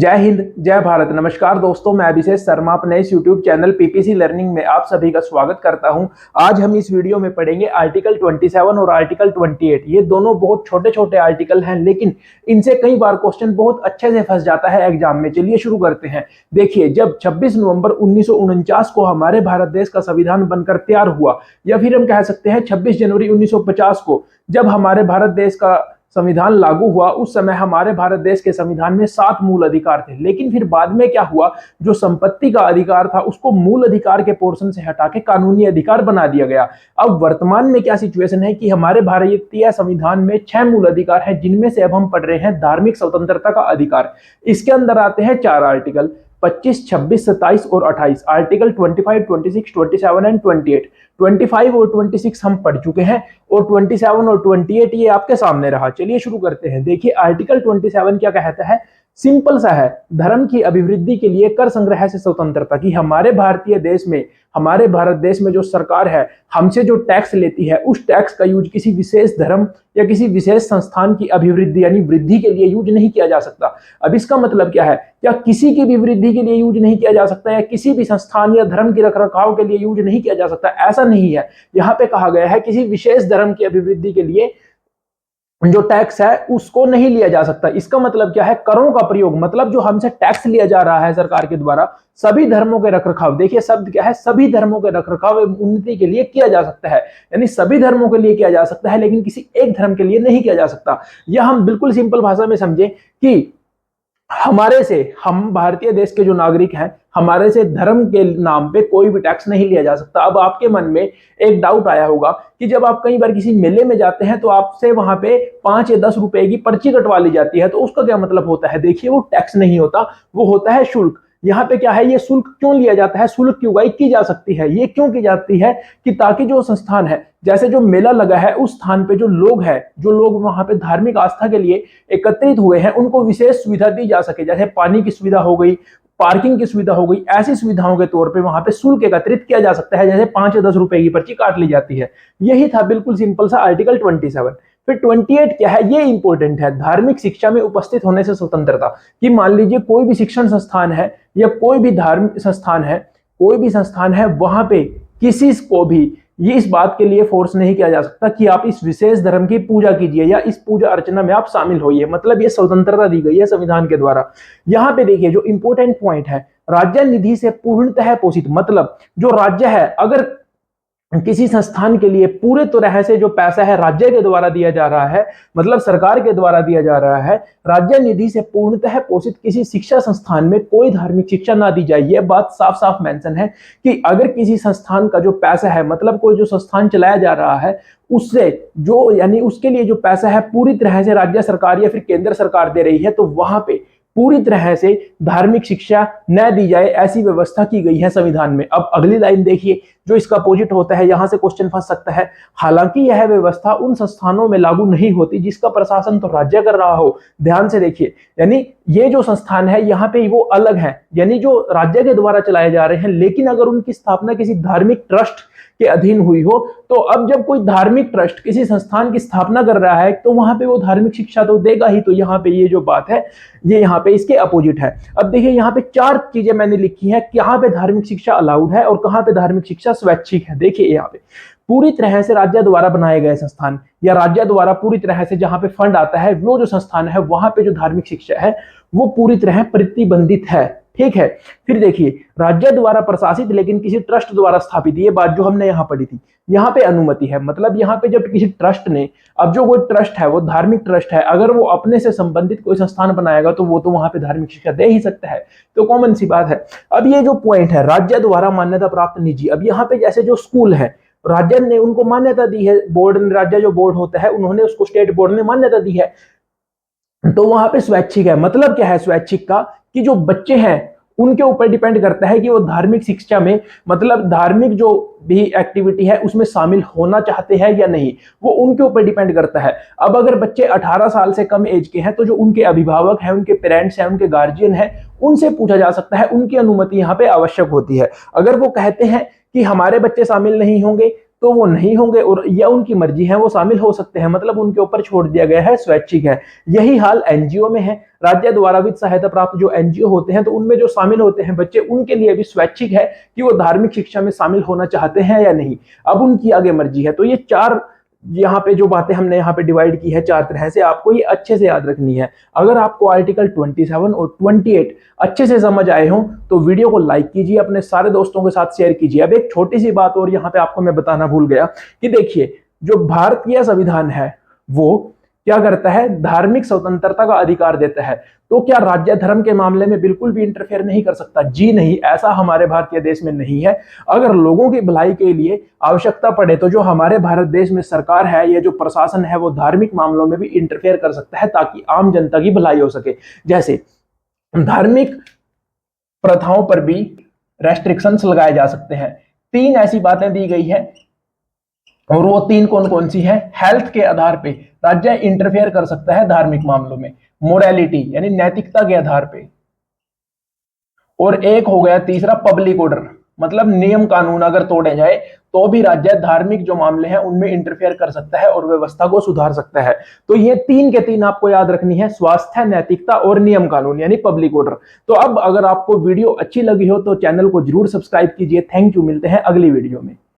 जय हिंद, जय भारत। नमस्कार दोस्तों, मैं अभिषेक शर्मा अपने इस यूट्यूब चैनल पीपीसी लर्निंग में आप सभी का स्वागत करता हूं। आज हम इस वीडियो में पढ़ेंगे आर्टिकल 27 और आर्टिकल 28। ये दोनों बहुत छोटे छोटे आर्टिकल हैं, लेकिन इनसे कई बार क्वेश्चन बहुत अच्छे से फंस जाता है एग्जाम में। चलिए शुरू करते हैं। देखिए, जब 26 नवंबर 1949 को हमारे भारत देश का संविधान बनकर तैयार हुआ, या फिर हम कह सकते हैं 26 जनवरी 1950 को जब हमारे भारत देश का संविधान लागू हुआ, उस समय हमारे भारत देश के संविधान में 7 मूल अधिकार थे। लेकिन फिर बाद में क्या हुआ, जो संपत्ति का अधिकार था उसको मूल अधिकार के पोर्शन से हटा के कानूनी अधिकार बना दिया गया। अब वर्तमान में क्या सिचुएशन है कि हमारे भारतीय संविधान में 6 मूल अधिकार हैं, जिनमें से अब हम पढ़ रहे हैं धार्मिक स्वतंत्रता का अधिकार। इसके अंदर आते हैं 4 आर्टिकल, 25, 26, 27 और 28। Article 25, 26, 27 and 28। 25 और 26 हम पढ़ चुके हैं और 27 और 28 ये आपके सामने रहा। चलिए शुरू करते हैं। देखिए, आर्टिकल 27 क्या कहता है, सिंपल सा है, धर्म की अभिवृद्धि के लिए कर संग्रह से स्वतंत्रता। की हमारे भारतीय देश में, हमारे भारत देश में जो सरकार है हमसे जो टैक्स लेती है, उस टैक्स का यूज किसी विशेष धर्म या किसी विशेष संस्थान की अभिवृद्धि यानी वृद्धि के लिए यूज नहीं किया जा सकता। अब इसका मतलब क्या है, क्या किसी की भी वृद्धि के लिए यूज नहीं किया जा सकता, या किसी भी संस्थान या धर्म की रखरखाव के लिए यूज नहीं किया जा सकता? ऐसा नहीं है। यहाँ पे कहा गया है किसी विशेष धर्म की अभिवृद्धि के लिए जो टैक्स है उसको नहीं लिया जा सकता। इसका मतलब क्या है, करों का प्रयोग, मतलब जो हमसे टैक्स लिया जा रहा है सरकार के द्वारा सभी धर्मों के रखरखाव, देखिए शब्द क्या है, सभी धर्मों के रखरखाव एवं उन्नति के लिए किया जा सकता है। यानी सभी धर्मों के लिए किया जा सकता है, लेकिन किसी एक धर्म के लिए नहीं किया जा सकता। यह हम बिल्कुल सिंपल भाषा में समझे कि हमारे से, हम भारतीय देश के जो नागरिक हैं, हमारे से धर्म के नाम पे कोई भी टैक्स नहीं लिया जा सकता। अब आपके मन में एक डाउट आया होगा कि जब आप कई बार किसी मेले में जाते हैं तो आपसे वहां पे 5 या 10 रुपए की पर्ची कटवा ली जाती है, तो उसका क्या मतलब होता है? देखिए, वो टैक्स नहीं होता, वो होता है शुल्क। यहाँ पे क्या है, ये शुल्क क्यों लिया जाता है, शुल्क की उगाई की जा सकती है, ये क्यों की जाती है कि ताकि जो संस्थान है, जैसे जो मेला लगा है उस स्थान पे जो लोग हैं, जो लोग वहां पे धार्मिक आस्था के लिए एकत्रित हुए हैं, उनको विशेष सुविधा दी जा सके। जैसे पानी की सुविधा हो गई, पार्किंग की सुविधा हो गई, ऐसी सुविधाओं के तौर पे वहां पे शुल्क एकत्रित किया जा सकता है, जैसे 5 या 10 रुपए की पर्ची काट ली जाती है। यही था बिल्कुल सिंपल सा आर्टिकल 27। फिर 28 क्या है, ये इंपॉर्टेंट है, धार्मिक शिक्षा में उपस्थित होने से स्वतंत्रता। कि मान लीजिए कोई भी शिक्षण संस्थान है या कोई भी धार्मिक संस्थान है, कोई भी संस्थान है, वहां पे किसी को भी ये इस बात के लिए फोर्स नहीं किया जा सकता कि आप इस विशेष धर्म की पूजा कीजिए या इस पूजा अर्चना में आप शामिल होइए। मतलब ये स्वतंत्रता दी गई है संविधान के द्वारा। यहाँ पे देखिए जो इंपॉर्टेंट पॉइंट है, राज्य निधि से पूर्णतः पोषित, मतलब जो राज्य है अगर किसी संस्थान के लिए पूरे तरह से जो पैसा है राज्य के द्वारा दिया जा रहा है, मतलब सरकार के द्वारा दिया जा रहा है, राज्य निधि से पूर्णतः पोषित किसी शिक्षा संस्थान में कोई धार्मिक शिक्षा ना दी जाए। यह बात साफ साफ मेंशन है कि अगर किसी संस्थान का जो पैसा है, मतलब कोई जो संस्थान चलाया जा रहा है, उससे जो यानी उसके लिए जो पैसा है पूरी तरह से राज्य सरकार या फिर केंद्र सरकार दे रही है, तो वहां पे पूरी तरह से धार्मिक शिक्षा न दी जाए, ऐसी व्यवस्था की गई है संविधान में। अब अगली लाइन देखिए, जो इसका अपोजिट होता है, यहां से क्वेश्चन फंस सकता है। हालांकि यह व्यवस्था उन संस्थानों में लागू नहीं होती जिसका प्रशासन तो राज्य कर रहा हो। ध्यान से देखिए, यानी ये जो संस्थान है यहाँ पे वो अलग है, यानी जो राज्य के द्वारा चलाए जा रहे हैं, लेकिन अगर उनकी स्थापना किसी धार्मिक ट्रस्ट के अधीन हुई हो, तो अब जब कोई धार्मिक ट्रस्ट किसी संस्थान की स्थापना कर रहा है तो वहां पे वो धार्मिक शिक्षा तो देगा ही। तो यहाँ पे ये जो बात है ये यहाँ पे इसके अपोजिट है। अब देखिए, यहाँ पे 4 चीजें मैंने लिखी है, कहाँ पे धार्मिक शिक्षा अलाउड है और कहाँ पे धार्मिक शिक्षा स्वैच्छिक है। देखिए, यहाँ पे पूरी तरह से राज्य द्वारा बनाए गए संस्थान या राज्य द्वारा पूरी तरह से जहां पे फंड आता है, वो जो संस्थान है वहां पे जो धार्मिक शिक्षा है वो पूरी तरह प्रतिबंधित है। ठीक है। फिर देखिए, राज्य द्वारा प्रशासित लेकिन किसी ट्रस्ट द्वारा स्थापित, ये बात जो हमने यहाँ पढ़ी थी, यहाँ पे अनुमति है। मतलब यहाँ पे जब किसी ट्रस्ट ने, अब जो कोई ट्रस्ट है वो धार्मिक ट्रस्ट है, अगर वो अपने से संबंधित कोई संस्थान बनाएगा तो वो तो वहां पे धार्मिक शिक्षा दे ही सकता है। तो कॉमन सी बात है। अब ये जो पॉइंट है, राज्य द्वारा मान्यता प्राप्त निजी, अब यहाँ पे जैसे जो स्कूल है राज्य ने उनको मान्यता दी है, बोर्ड ने, राज्य जो बोर्ड होता है उन्होंने उसको स्टेट बोर्ड ने मान्यता दी है, तो वहां पे स्वैच्छिक है। मतलब क्या है स्वैच्छिक का, कि जो बच्चे हैं उनके ऊपर डिपेंड करता है कि वो धार्मिक शिक्षा में, मतलब धार्मिक जो भी एक्टिविटी है उसमें शामिल होना चाहते हैं या नहीं, वो उनके ऊपर डिपेंड करता है। अब अगर बच्चे 18 साल से कम एज के हैं तो जो उनके अभिभावक हैं, उनके पेरेंट्स हैं, उनके गार्जियन हैं, उनसे पूछा जा सकता है, उनकी अनुमति यहाँ पे आवश्यक होती है। अगर वो कहते हैं कि हमारे बच्चे शामिल नहीं होंगे तो वो नहीं होंगे, और या उनकी मर्जी है वो शामिल हो सकते हैं, मतलब उनके ऊपर छोड़ दिया गया है, स्वैच्छिक है। यही हाल एनजीओ में है। राज्य द्वारा वित्त सहायता प्राप्त जो एनजीओ होते हैं तो उनमें जो शामिल होते हैं बच्चे, उनके लिए भी स्वैच्छिक है कि वो धार्मिक शिक्षा में शामिल होना चाहते हैं या नहीं। अब उनकी आगे मर्जी है। तो ये चार यहाँ पे जो बातें हमने यहाँ पे डिवाइड की है चार तरह से, आपको ये अच्छे से याद रखनी है। अगर आपको आर्टिकल 27 और 28 अच्छे से समझ आए हो तो वीडियो को लाइक कीजिए, अपने सारे दोस्तों के साथ शेयर कीजिए। अब एक छोटी सी बात और यहाँ पे आपको मैं बताना भूल गया कि देखिए, जो भारतीय संविधान है वो क्या करता है, धार्मिक स्वतंत्रता का अधिकार देता है। तो क्या राज्य धर्म के मामले में बिल्कुल भी इंटरफेयर नहीं कर सकता? जी नहीं, ऐसा हमारे भारतीय देश में नहीं है। अगर लोगों की भलाई के लिए आवश्यकता पड़े तो जो हमारे भारत देश में सरकार है या जो प्रशासन है वो धार्मिक मामलों में भी इंटरफेयर कर सकता है ताकि आम जनता की भलाई हो सके। जैसे धार्मिक प्रथाओं पर भी रेस्ट्रिक्शंस लगाए जा सकते हैं। तीन ऐसी बातें दी गई है, और वो तीन कौन कौन सी है? हेल्थ के आधार पे राज्य इंटरफेयर कर सकता है धार्मिक मामलों में, मोरालिटी यानी नैतिकता के आधार पे, और एक हो गया तीसरा पब्लिक ऑर्डर, मतलब नियम कानून अगर तोड़े जाए तो भी राज्य धार्मिक जो मामले हैं उनमें इंटरफेयर कर सकता है और व्यवस्था को सुधार सकता है। तो ये तीन के तीन आपको याद रखनी है, स्वास्थ्य, नैतिकता और नियम कानून यानी पब्लिक ऑर्डर। तो अब अगर आपको वीडियो अच्छी लगी हो तो चैनल को जरूर सब्सक्राइब कीजिए। थैंक यू, मिलते हैं अगली वीडियो में।